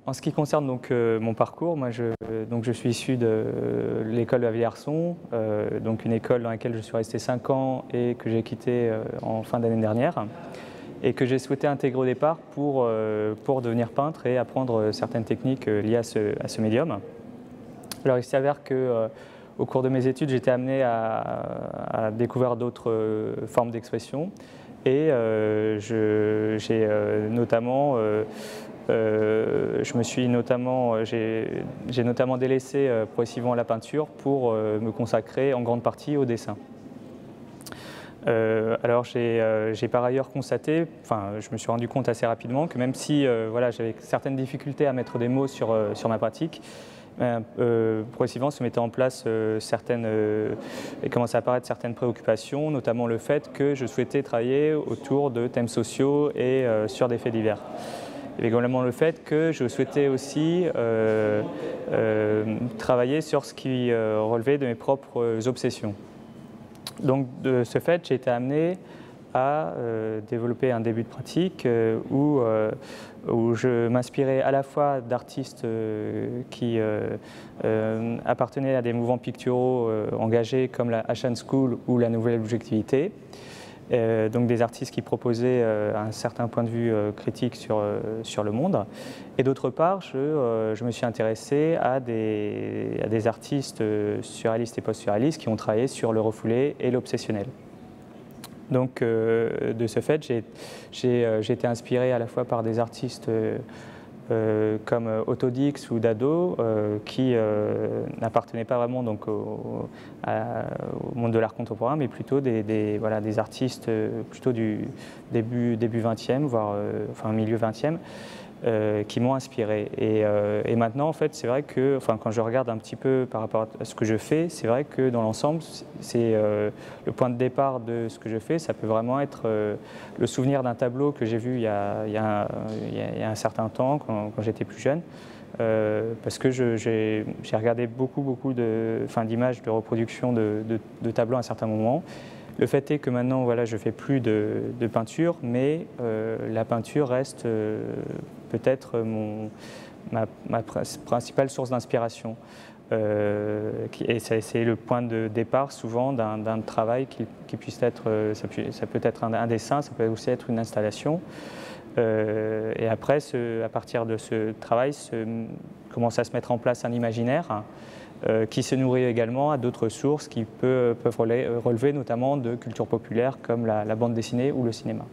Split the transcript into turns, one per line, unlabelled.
En ce qui concerne mon parcours, moi je suis issu de l'école de la Vieille-Arson, donc une école dans laquelle je suis resté 5 ans et que j'ai quitté en fin d'année dernière, et que j'ai souhaité intégrer au départ pour devenir peintre et apprendre certaines techniques liées à ce médium. Alors il s'avère que au cours de mes études, j'étais amené à découvrir d'autres formes d'expression, et j'ai notamment délaissé progressivement la peinture pour me consacrer en grande partie au dessin. Alors j'ai par ailleurs constaté, je me suis rendu compte assez rapidement que même si voilà, j'avais certaines difficultés à mettre des mots sur ma pratique, progressivement se mettaient en place et commençaient à apparaître certaines préoccupations, notamment le fait que je souhaitais travailler autour de thèmes sociaux et sur des faits divers. Et également le fait que je souhaitais aussi travailler sur ce qui relevait de mes propres obsessions. Donc de ce fait, j'ai été amené à développer un début de pratique où je m'inspirais à la fois d'artistes qui appartenaient à des mouvements picturaux engagés comme la Ashan School ou la Nouvelle Objectivité, donc des artistes qui proposaient un certain point de vue critique sur le monde. Et d'autre part, je me suis intéressé à des artistes surréalistes et post-surréalistes qui ont travaillé sur le refoulé et l'obsessionnel. Donc de ce fait, j'ai été inspiré à la fois par des artistes comme Autodix ou Dado, qui n'appartenaient pas vraiment donc, au monde de l'art contemporain, mais plutôt des artistes plutôt du début 20e, voire milieu 20e, qui m'ont inspiré. Et maintenant, en fait, c'est vrai que quand je regarde un petit peu par rapport à ce que je fais, c'est vrai que dans l'ensemble, c'est le point de départ de ce que je fais, ça peut vraiment être le souvenir d'un tableau que j'ai vu il y a un certain temps, quand j'étais plus jeune, parce que j'ai regardé beaucoup d'images de reproduction de tableaux à un certain moment. Le fait est que maintenant, voilà, je ne fais plus de peinture, mais la peinture reste peut-être ma principale source d'inspiration. Et c'est le point de départ souvent d'un travail qui puisse être, ça peut être un dessin, ça peut aussi être une installation. Et après, à partir de ce travail, commence à se mettre en place un imaginaire qui se nourrit également à d'autres sources qui peuvent relever notamment de culture populaire comme la bande dessinée ou le cinéma.